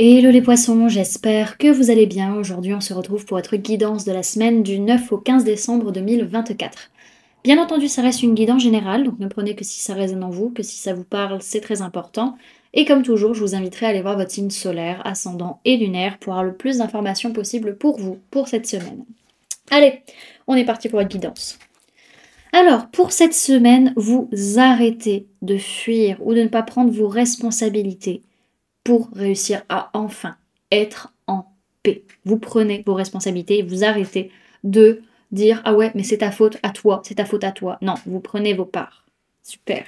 Hello les poissons, j'espère que vous allez bien. Aujourd'hui, on se retrouve pour votre guidance de la semaine du 9 au 15 décembre 2024. Bien entendu, ça reste une guidance générale, donc ne prenez que si ça résonne en vous, que si ça vous parle, c'est très important. Et comme toujours, je vous inviterai à aller voir votre signe solaire, ascendant et lunaire pour avoir le plus d'informations possible pour vous, pour cette semaine. Allez, on est parti pour votre guidance. Alors, pour cette semaine, vous arrêtez de fuir ou de ne pas prendre vos responsabilités pour réussir à enfin être en paix. Vous prenez vos responsabilités et vous arrêtez de dire ah ouais mais c'est ta faute à toi, c'est ta faute à toi. Non, vous prenez vos parts. Super.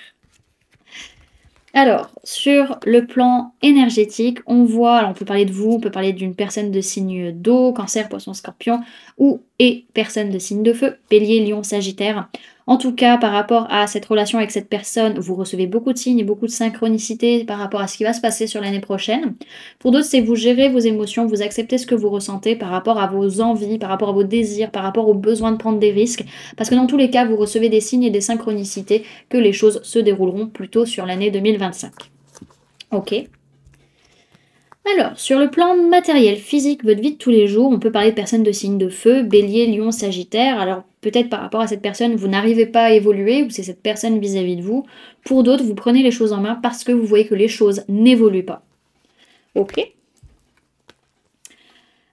Alors, sur le plan énergétique, on voit, alors on peut parler de vous, on peut parler d'une personne de signe d'eau, cancer, poisson, scorpion, ou et personne de signe de feu, bélier, lion, sagittaire. En tout cas, par rapport à cette relation avec cette personne, vous recevez beaucoup de signes et beaucoup de synchronicité par rapport à ce qui va se passer sur l'année prochaine. Pour d'autres, c'est vous gérez vos émotions, vous acceptez ce que vous ressentez par rapport à vos envies, par rapport à vos désirs, par rapport au besoin de prendre des risques. Parce que dans tous les cas, vous recevez des signes et des synchronicités que les choses se dérouleront plutôt sur l'année 2025. Ok. Alors, sur le plan matériel, physique, votre vie de tous les jours, on peut parler de personnes de signe de feu, bélier, lion, sagittaire. Alors, peut-être par rapport à cette personne, vous n'arrivez pas à évoluer, ou c'est cette personne vis-à-vis de vous. Pour d'autres, vous prenez les choses en main parce que vous voyez que les choses n'évoluent pas. Ok.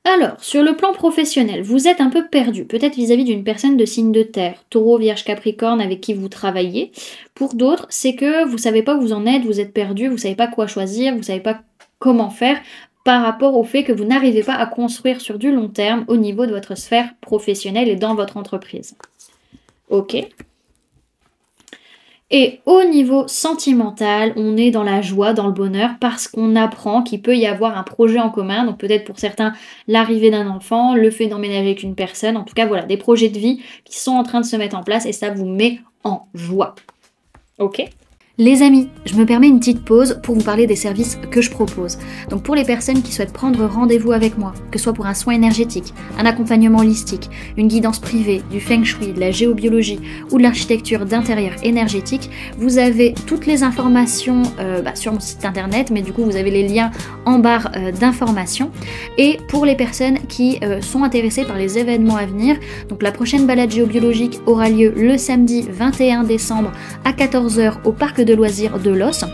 Alors, sur le plan professionnel, vous êtes un peu perdu, peut-être vis-à-vis d'une personne de signe de terre, taureau, vierge, capricorne, avec qui vous travaillez. Pour d'autres, c'est que vous ne savez pas où vous en êtes, vous êtes perdu, vous ne savez pas quoi choisir, vous ne savez pas comment faire par rapport au fait que vous n'arrivez pas à construire sur du long terme au niveau de votre sphère professionnelle et dans votre entreprise. Ok. Et au niveau sentimental, on est dans la joie, dans le bonheur, parce qu'on apprend qu'il peut y avoir un projet en commun. Donc peut-être pour certains, l'arrivée d'un enfant, le fait d'emménager avec une personne. En tout cas, voilà, des projets de vie qui sont en train de se mettre en place et ça vous met en joie. Ok ? Les amis, je me permets une petite pause pour vous parler des services que je propose. Donc pour les personnes qui souhaitent prendre rendez-vous avec moi, que ce soit pour un soin énergétique, un accompagnement holistique, une guidance privée, du feng shui, de la géobiologie ou de l'architecture d'intérieur énergétique, vous avez toutes les informations sur mon site internet, mais du coup vous avez les liens en barre d'informations. Et pour les personnes qui sont intéressées par les événements à venir, donc la prochaine balade géobiologique aura lieu le samedi 21 décembre à 14 h au parc de loisirs de Los.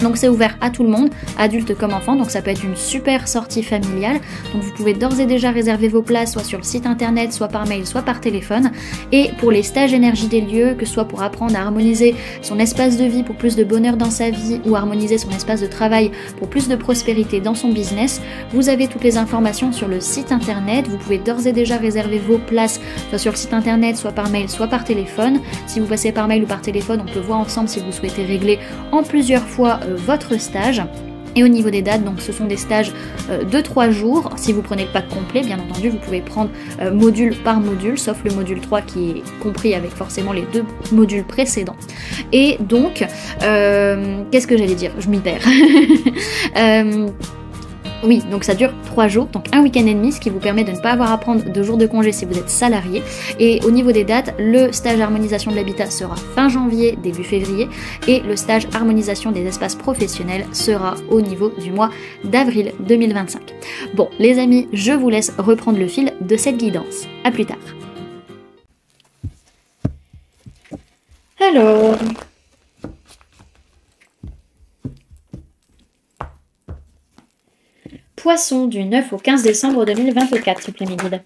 Donc c'est ouvert à tout le monde, adultes comme enfants, donc ça peut être une super sortie familiale. Donc vous pouvez d'ores et déjà réserver vos places soit sur le site internet, soit par mail, soit par téléphone. Et pour les stages énergie des lieux, que ce soit pour apprendre à harmoniser son espace de vie pour plus de bonheur dans sa vie ou harmoniser son espace de travail pour plus de prospérité dans son business, vous avez toutes les informations sur le site internet. Vous pouvez d'ores et déjà réserver vos places soit sur le site internet, soit par mail, soit par téléphone. Si vous passez par mail ou par téléphone, on peut voir ensemble si vous souhaitez régler en plusieurs fois votre stage. Et au niveau des dates, donc ce sont des stages de 3 jours. Si vous prenez le pack complet, bien entendu, vous pouvez prendre module par module, sauf le module 3 qui est compris avec forcément les 2 modules précédents. Et donc, qu'est-ce que j'allais dire? Je m'y perds. Oui, donc ça dure 3 jours, donc un week-end et demi, ce qui vous permet de ne pas avoir à prendre de jours de congé si vous êtes salarié. Et au niveau des dates, le stage harmonisation de l'habitat sera fin janvier, début février, et le stage harmonisation des espaces professionnels sera au niveau du mois d'avril 2025. Bon, les amis, je vous laisse reprendre le fil de cette guidance. À plus tard. Alors... Poisson du 9 au 15 décembre 2024, s'il vous plaît, mes guides.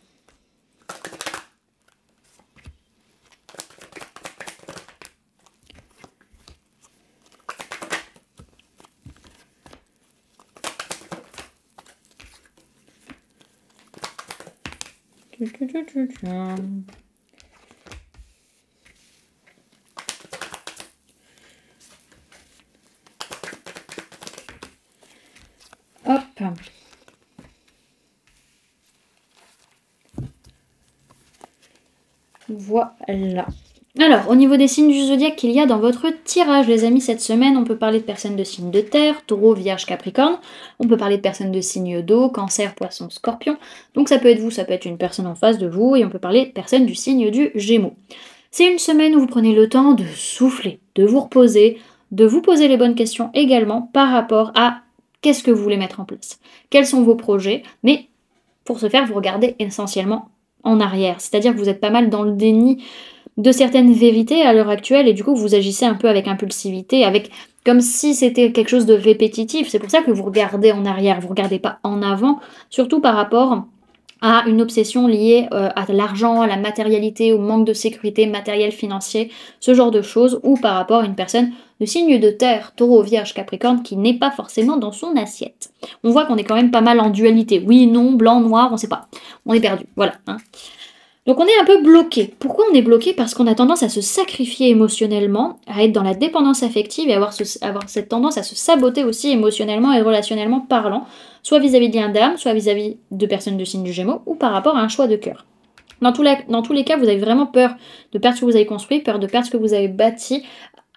Hop. Voilà. Alors, au niveau des signes du zodiaque qu'il y a dans votre tirage, les amis, cette semaine, on peut parler de personnes de signes de terre, taureau, vierge, capricorne. On peut parler de personnes de signes d'eau, cancer, poisson, scorpion. Donc ça peut être vous, ça peut être une personne en face de vous. Et on peut parler de personnes du signe du gémeaux. C'est une semaine où vous prenez le temps de souffler, de vous reposer, de vous poser les bonnes questions également par rapport à Qu'est-ce que vous voulez mettre en place? Quels sont vos projets? Mais pour ce faire, vous regardez essentiellement en arrière. C'est-à-dire que vous êtes pas mal dans le déni de certaines vérités à l'heure actuelle et du coup vous agissez un peu avec impulsivité, avec comme si c'était quelque chose de répétitif. C'est pour ça que vous regardez en arrière, vous regardez pas en avant, surtout par rapport à une obsession liée à l'argent, à la matérialité, au manque de sécurité matérielle, financier, ce genre de choses, ou par rapport à une personne de signe de terre, taureau, vierge, capricorne, qui n'est pas forcément dans son assiette. On voit qu'on est quand même pas mal en dualité. Oui, non, blanc, noir, on sait pas. On est perdu, voilà. Hein. Donc on est un peu bloqué. Pourquoi on est bloqué? Parce qu'on a tendance à se sacrifier émotionnellement, à être dans la dépendance affective et avoir cette tendance à se saboter aussi émotionnellement et relationnellement parlant, soit vis-à-vis de liens d'âme, soit vis-à-vis de personnes du signe du Gémeaux, ou par rapport à un choix de cœur. Dans tous les cas, vous avez vraiment peur de perdre ce que vous avez construit, peur de perdre ce que vous avez bâti,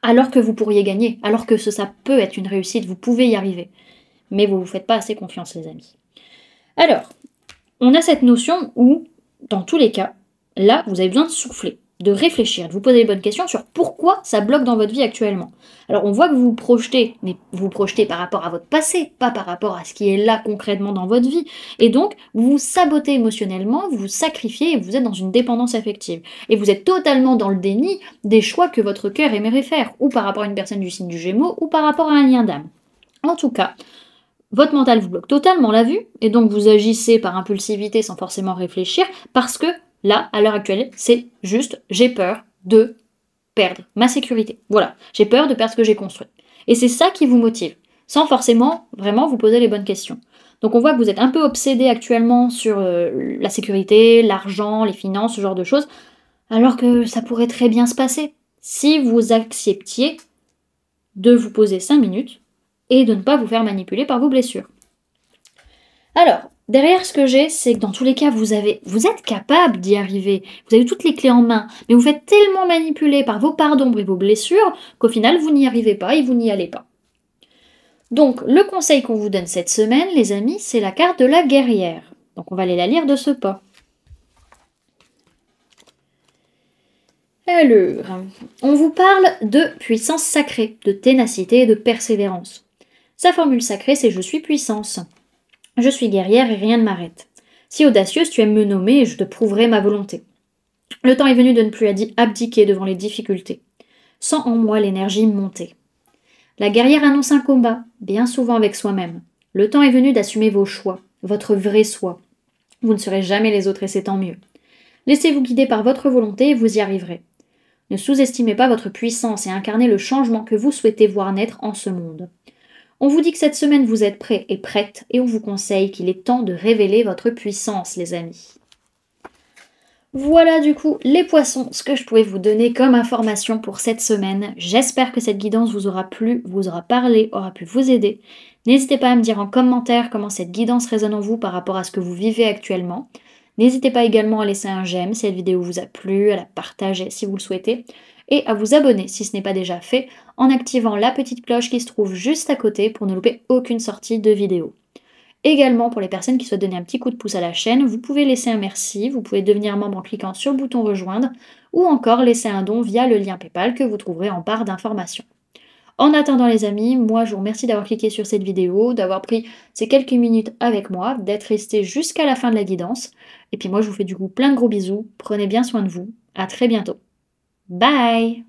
alors que vous pourriez gagner, alors que ça peut être une réussite, vous pouvez y arriver. Mais vous ne vous faites pas assez confiance, les amis. Alors, on a cette notion où, dans tous les cas, là, vous avez besoin de souffler, de réfléchir, de vous poser les bonnes questions sur pourquoi ça bloque dans votre vie actuellement. Alors, on voit que vous vous projetez, mais vous vous projetez par rapport à votre passé, pas par rapport à ce qui est là concrètement dans votre vie. Et donc, vous vous sabotez émotionnellement, vous vous sacrifiez et vous êtes dans une dépendance affective. Et vous êtes totalement dans le déni des choix que votre cœur aimerait faire, ou par rapport à une personne du signe du Gémeaux, ou par rapport à un lien d'âme. En tout cas, votre mental vous bloque totalement la vue, et donc vous agissez par impulsivité sans forcément réfléchir, parce que là, à l'heure actuelle, c'est juste j'ai peur de perdre ma sécurité. Voilà, j'ai peur de perdre ce que j'ai construit. Et c'est ça qui vous motive, sans forcément vraiment vous poser les bonnes questions. Donc on voit que vous êtes un peu obsédé actuellement sur la sécurité, l'argent, les finances, ce genre de choses, alors que ça pourrait très bien se passer si vous acceptiez de vous poser 5 minutes et de ne pas vous faire manipuler par vos blessures. Alors, derrière ce que j'ai, c'est que dans tous les cas, vous êtes capable d'y arriver. Vous avez toutes les clés en main, mais vous faites tellement manipuler par vos parts d'ombre et vos blessures qu'au final, vous n'y arrivez pas et vous n'y allez pas. Donc, le conseil qu'on vous donne cette semaine, les amis, c'est la carte de la guerrière. Donc, on va aller la lire de ce pas. Alors, on vous parle de puissance sacrée, de ténacité et de persévérance. Sa formule sacrée, c'est « Je suis puissance ». Je suis guerrière et rien ne m'arrête. Si audacieuse, tu aimes me nommer et je te prouverai ma volonté. Le temps est venu de ne plus abdiquer devant les difficultés. Sens en moi l'énergie monter. La guerrière annonce un combat, bien souvent avec soi-même. Le temps est venu d'assumer vos choix, votre vrai soi. Vous ne serez jamais les autres et c'est tant mieux. Laissez-vous guider par votre volonté et vous y arriverez. Ne sous-estimez pas votre puissance et incarnez le changement que vous souhaitez voir naître en ce monde. On vous dit que cette semaine vous êtes prêts et prêtes et on vous conseille qu'il est temps de révéler votre puissance, les amis. Voilà du coup les poissons, ce que je pouvais vous donner comme information pour cette semaine. J'espère que cette guidance vous aura plu, vous aura parlé, aura pu vous aider. N'hésitez pas à me dire en commentaire comment cette guidance résonne en vous par rapport à ce que vous vivez actuellement. N'hésitez pas également à laisser un j'aime si cette vidéo vous a plu, à la partager si vous le souhaitez, et à vous abonner si ce n'est pas déjà fait, en activant la petite cloche qui se trouve juste à côté pour ne louper aucune sortie de vidéo. Également, pour les personnes qui souhaitent donner un petit coup de pouce à la chaîne, vous pouvez laisser un merci, vous pouvez devenir membre en cliquant sur le bouton rejoindre, ou encore laisser un don via le lien PayPal que vous trouverez en barre d'informations. En attendant les amis, moi je vous remercie d'avoir cliqué sur cette vidéo, d'avoir pris ces quelques minutes avec moi, d'être resté jusqu'à la fin de la guidance. Et puis moi je vous fais du coup plein de gros bisous, prenez bien soin de vous, à très bientôt. Bye!